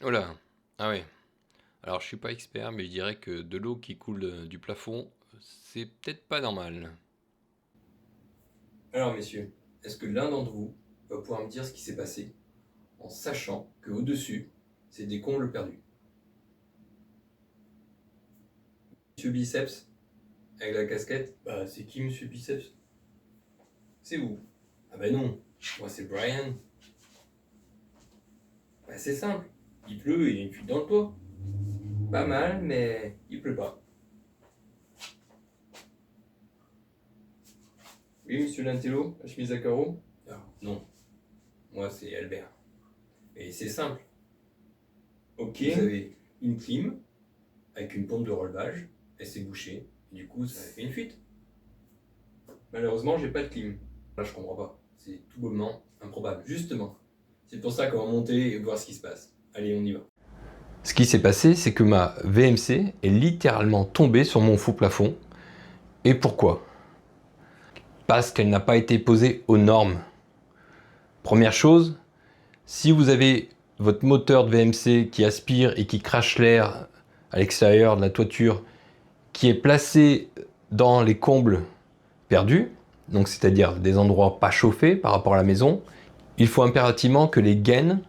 Oh là! Ah ouais. Alors je suis pas expert, mais je dirais que de l'eau qui coule du plafond, c'est peut-être pas normal. Alors messieurs, est-ce que l'un d'entre vous va pouvoir me dire ce qui s'est passé en sachant que au-dessus, c'est des combles perdus? Monsieur Biceps, avec la casquette, bah c'est qui Monsieur Biceps? C'est où? Ah bah non, moi c'est Brian. Bah c'est simple, il pleut et il y a une fuite dans le toit. Pas mal, mais il pleut pas. Oui, monsieur Lantello, la chemise à carreaux? Ah, non, moi c'est Albert. Et c'est simple. Ok. Vous avez une clim avec une pompe de relevage, elle s'est bouchée, et du coup ça a fait une fuite. Malheureusement, j'ai pas de clim. Là, je comprends pas. C'est tout bonnement improbable. Justement. C'est pour ça qu'on va monter et voir ce qui se passe. Allez, on y va. Ce qui s'est passé, c'est que ma VMC est littéralement tombée sur mon faux plafond. Et pourquoi? Parce qu'elle n'a pas été posée aux normes. Première chose, si vous avez votre moteur de VMC qui aspire et qui crache l'air à l'extérieur de la toiture, qui est placé dans les combles perdus, donc c'est-à-dire des endroits pas chauffés par rapport à la maison, il faut impérativement que les gaines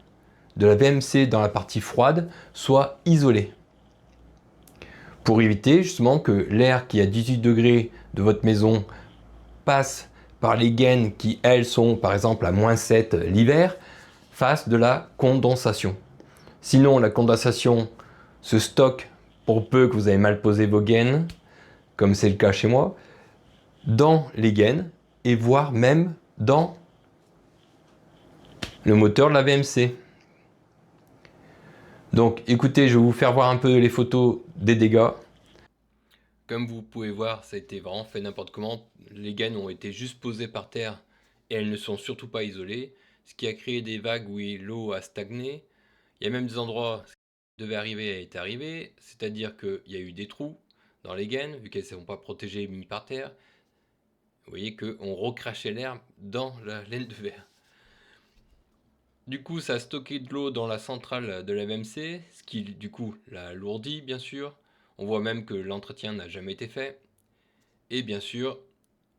de la VMC dans la partie froide soient isolées. Pour éviter justement que l'air qui est à 18 degrés de votre maison passe par les gaines qui, elles, sont par exemple à -7 l'hiver, fasse de la condensation. Sinon, la condensation se stocke pour peu que vous avez mal posé vos gaines, comme c'est le cas chez moi, dans les gaines et voire même dans le moteur de la VMC. Donc écoutez, je vais vous faire voir un peu les photos des dégâts. Comme vous pouvez voir, ça a été vraiment fait n'importe comment. Les gaines ont été juste posées par terre et elles ne sont surtout pas isolées, ce qui a créé des vagues où l'eau a stagné. Il y a même des endroits où ce qui devait arriver a été arrivé, c'est-à-dire qu'il y a eu des trous dans les gaines, vu qu'elles ne sont pas protégées et mis par terre. Vous voyez qu'on recrachait l'air dans la laine de verre. Du coup, ça a stocké de l'eau dans la centrale de la MMC, ce qui du coup l'a alourdi bien sûr. On voit même que l'entretien n'a jamais été fait. Et bien sûr,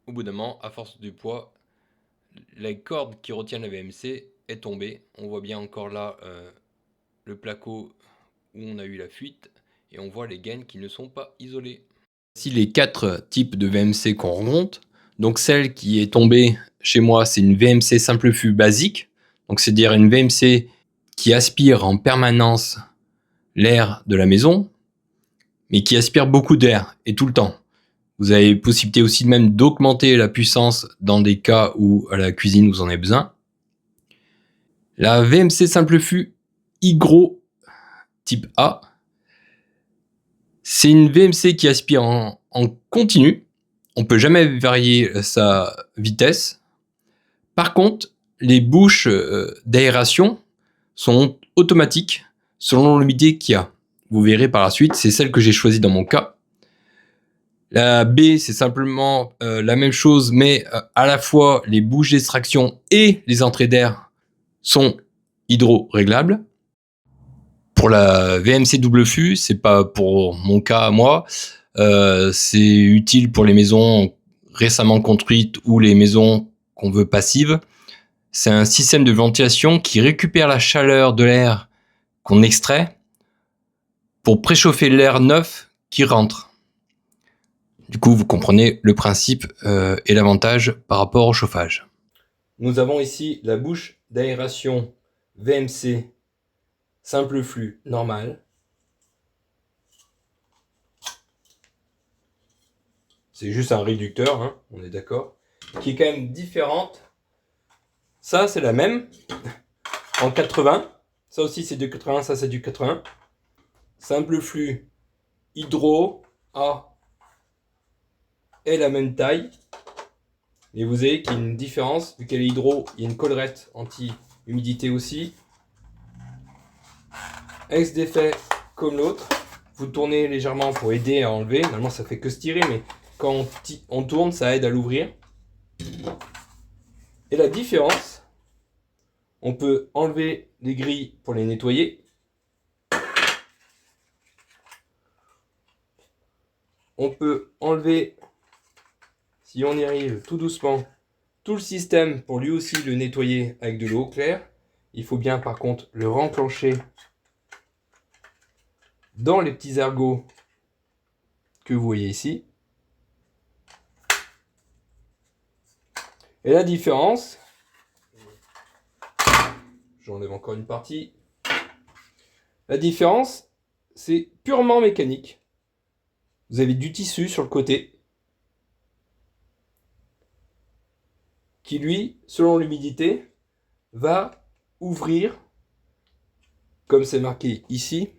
au bout d'un moment, à force du poids, la corde qui retient la VMC est tombée. On voit bien encore là le placo où on a eu la fuite et on voit les gaines qui ne sont pas isolées. Voici les 4 types de VMC qu'on remonte. Donc celle qui est tombée chez moi, c'est une VMC simple flux basique. Donc c'est-à-dire une VMC qui aspire en permanence l'air de la maison, mais qui aspire beaucoup d'air et tout le temps. Vous avez possibilité aussi même d'augmenter la puissance dans des cas où à la cuisine vous en avez besoin. La VMC simple flux Hygro type A, c'est une VMC qui aspire en continu. On peut jamais varier sa vitesse. Par contre, les bouches d'aération sont automatiques selon l'humidité qu'il y a. Vous verrez par la suite, c'est celle que j'ai choisie dans mon cas. La B, c'est simplement la même chose, mais à la fois les bouches d'extraction et les entrées d'air sont hydro-réglables. Pour la VMC double flux, c'est pas pour mon cas à moi, c'est utile pour les maisons récemment construites ou les maisons qu'on veut passives. C'est un système de ventilation qui récupère la chaleur de l'air qu'on extrait pour préchauffer l'air neuf qui rentre. Du coup, vous comprenez le principe et l'avantage par rapport au chauffage. Nous avons ici la bouche d'aération VMC simple flux normal. C'est juste un réducteur, hein, on est d'accord, qui est quand même différente. Ça, c'est la même en 80. Ça aussi, c'est du 80, ça, c'est du 80. Simple flux hydro A est la même taille. Et vous voyez qu'il y a une différence, vu qu'elle est hydro, il y a une collerette anti-humidité aussi. Ex d'effet comme l'autre. Vous tournez légèrement pour aider à enlever. Normalement, ça fait que se tirer, mais quand on tourne, ça aide à l'ouvrir. Et la différence, on peut enlever les grilles pour les nettoyer. on peut enlever, si on y arrive tout doucement, tout le système pour lui aussi le nettoyer avec de l'eau claire. Il faut bien par contre le renclencher dans les petits ergots que vous voyez ici. Et la différence, j'enlève encore une partie, la différence c'est purement mécanique. Vous avez du tissu sur le côté qui lui, selon l'humidité, va ouvrir, comme c'est marqué ici,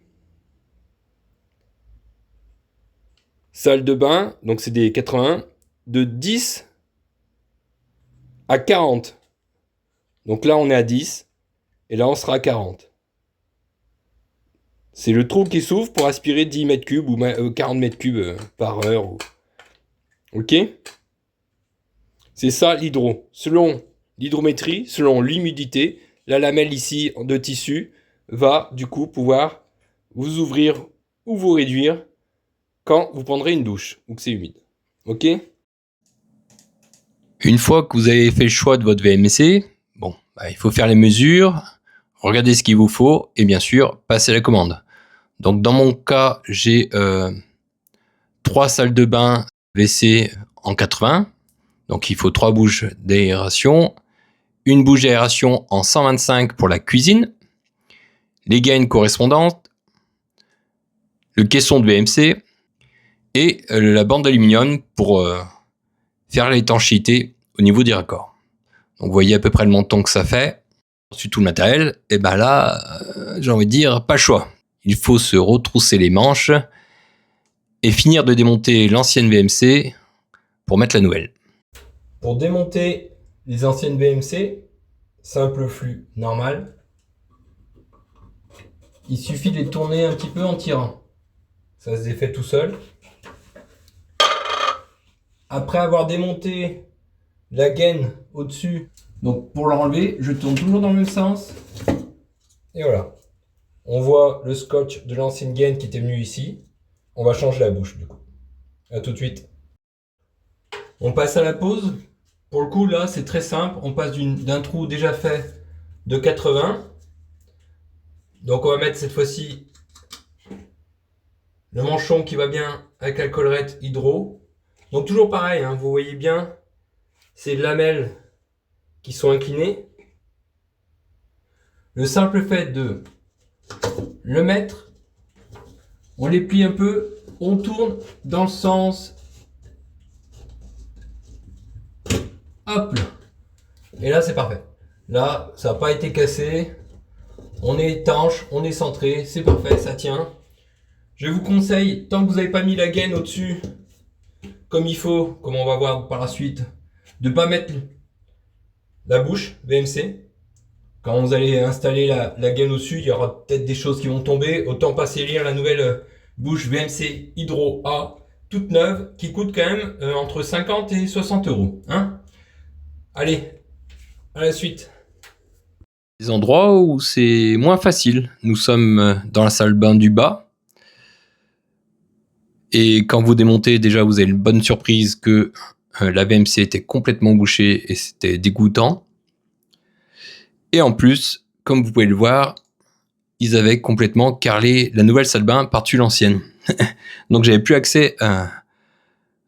salle de bain, donc c'est des 81, de 10 à 40. Donc là on est à 10, et là on sera à 40. C'est le trou qui s'ouvre pour aspirer 10 mètres cubes ou 40 mètres cubes par heure. Ok ? C'est ça l'hydro. Selon l'hydrométrie, selon l'humidité, la lamelle ici de tissu va du coup pouvoir vous ouvrir ou vous réduire quand vous prendrez une douche ou que c'est humide. Ok ? Une fois que vous avez fait le choix de votre VMC, il faut faire les mesures, regarder ce qu'il vous faut et bien sûr passer la commande. Donc dans mon cas, j'ai 3 salles de bain WC en 80. Donc il faut 3 bouches d'aération, une bouche d'aération en 125 pour la cuisine, les gaines correspondantes, le caisson de VMC et la bande d'aluminium pour faire l'étanchéité au niveau des raccords. Donc vous voyez à peu près le montant que ça fait. Ensuite tout le matériel, et ben là, j'ai envie de dire, pas le choix. Il faut se retrousser les manches et finir de démonter l'ancienne VMC pour mettre la nouvelle. Pour démonter les anciennes VMC, simple flux normal, il suffit de les tourner un petit peu en tirant. Ça se défait tout seul. Après avoir démonté la gaine au-dessus, donc pour l'enlever, je tourne toujours dans le même sens. Et voilà. On voit le scotch de l'ancienne gaine qui était venu ici. On va changer la bouche du coup. A tout de suite. On passe à la pose. Pour le coup là c'est très simple. On passe d'un trou déjà fait de 80. Donc on va mettre cette fois-ci le manchon qui va bien avec la collerette hydro. Donc toujours pareil, hein, vous voyez bien, ces lamelles qui sont inclinées. Le simple fait de le mettre, on les plie un peu, on tourne dans le sens. Hop là. Et là c'est parfait. Là ça n'a pas été cassé. On est étanche, on est centré, c'est parfait, ça tient. Je vous conseille, tant que vous n'avez pas mis la gaine au-dessus, comme il faut, comme on va voir par la suite, de ne pas mettre la bouche VMC. Quand vous allez installer la gaine au-dessus, il y aura peut-être des choses qui vont tomber. Autant passer lire la nouvelle bouche VMC Hydro A, toute neuve, qui coûte quand même entre 50 et 60 euros. Hein, allez, à la suite. Des endroits où c'est moins facile. Nous sommes dans la salle de bain du bas. Et quand vous démontez, déjà vous avez une bonne surprise que la VMC était complètement bouchée et c'était dégoûtant. Et en plus, comme vous pouvez le voir, ils avaient complètement carrelé la nouvelle salle de bain par-dessus l'ancienne. Donc j'avais plus accès à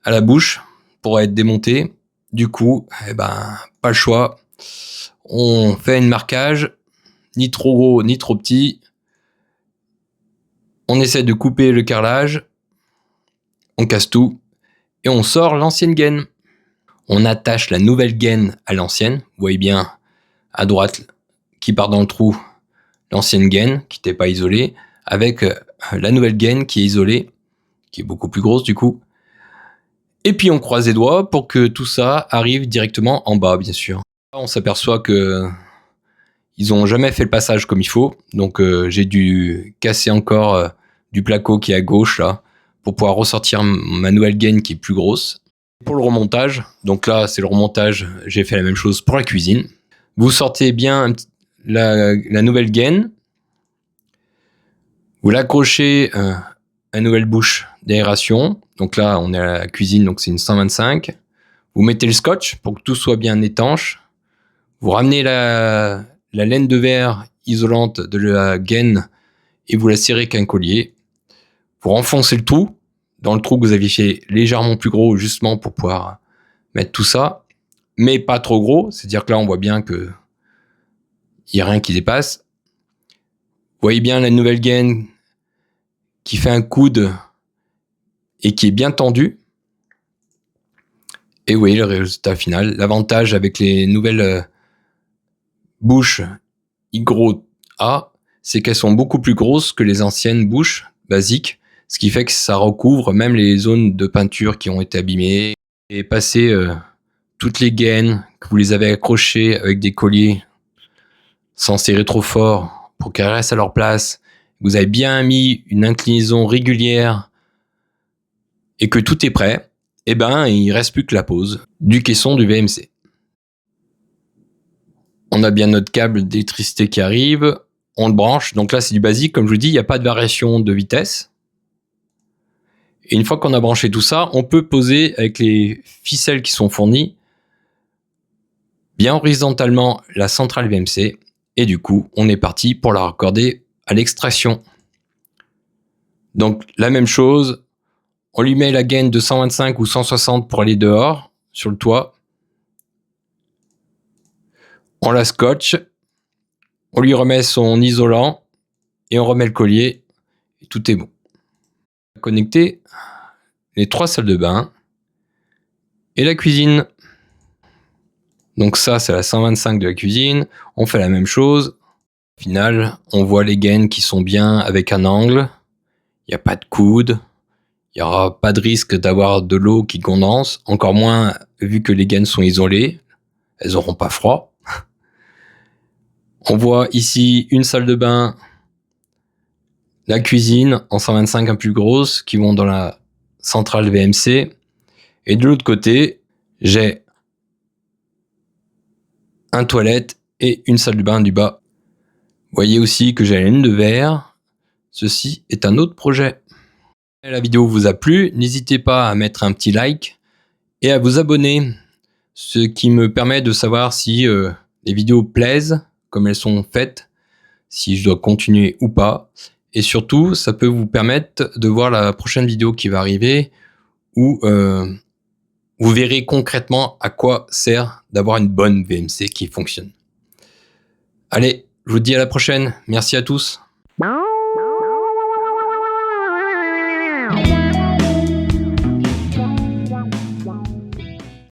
la bouche pour être démonté. Du coup, pas le choix. On fait un marquage, ni trop gros, ni trop petit. On essaie de couper le carrelage. On casse tout. Et on sort l'ancienne gaine. On attache la nouvelle gaine à l'ancienne. Vous voyez bien à droite qui part dans le trou l'ancienne gaine qui n'était pas isolée avec la nouvelle gaine qui est isolée, qui est beaucoup plus grosse du coup. Et puis on croise les doigts pour que tout ça arrive directement en bas, bien sûr. On s'aperçoit que ils ont jamais fait le passage comme il faut, donc j'ai dû casser encore du placo qui est à gauche là pour pouvoir ressortir ma nouvelle gaine qui est plus grosse. Pour le remontage, donc là c'est le remontage, j'ai fait la même chose pour la cuisine. Vous sortez bien la nouvelle gaine, vous l'accrochez une nouvelle bouche d'aération. Donc là, on est à la cuisine, donc c'est une 125. Vous mettez le scotch pour que tout soit bien étanche. Vous ramenez la laine de verre isolante de la gaine et vous la serrez avec un collier. Vous renfoncez le trou, dans le trou que vous aviez fait légèrement plus gros, justement pour pouvoir mettre tout ça, mais pas trop gros. C'est-à-dire que là, on voit bien que il n'y a rien qui dépasse. Vous voyez bien la nouvelle gaine qui fait un coude et qui est bien tendue. Et vous voyez le résultat final. L'avantage avec les nouvelles bouches Hygro A, c'est qu'elles sont beaucoup plus grosses que les anciennes bouches basiques, ce qui fait que ça recouvre même les zones de peinture qui ont été abîmées. Et passer toutes les gaines, que vous les avez accrochées avec des colliers sans serrer trop fort pour qu'elles restent à leur place, vous avez bien mis une inclinaison régulière et que tout est prêt, et ben il ne reste plus que la pose du caisson du VMC. On a bien notre câble d'électricité qui arrive, on le branche, donc là c'est du basique, comme je vous dis, il n'y a pas de variation de vitesse. Et une fois qu'on a branché tout ça, on peut poser avec les ficelles qui sont fournies bien horizontalement la centrale VMC, et du coup on est parti pour la raccorder à l'extraction. Donc la même chose, on lui met la gaine de 125 ou 160 pour aller dehors, sur le toit. On la scotche, on lui remet son isolant et on remet le collier et tout est bon. Connecter les 3 salles de bain et la cuisine. Donc ça, c'est la 125 de la cuisine. On fait la même chose. Au final, on voit les gaines qui sont bien avec un angle. Il n'y a pas de coude. Il n'y aura pas de risque d'avoir de l'eau qui condense. Encore moins vu que les gaines sont isolées. Elles n'auront pas froid. On voit ici une salle de bain, la cuisine en 125 un plus grosse qui vont dans la centrale VMC. Et de l'autre côté, j'ai un toilette et une salle de bain du bas. Vous voyez aussi que j'ai la laine de verre. Ceci est un autre projet. Si la vidéo vous a plu, n'hésitez pas à mettre un petit like et à vous abonner. Ce qui me permet de savoir si les vidéos plaisent, comme elles sont faites, si je dois continuer ou pas. Et surtout, ça peut vous permettre de voir la prochaine vidéo qui va arriver où vous verrez concrètement à quoi sert d'avoir une bonne VMC qui fonctionne. Allez, je vous dis à la prochaine. Merci à tous.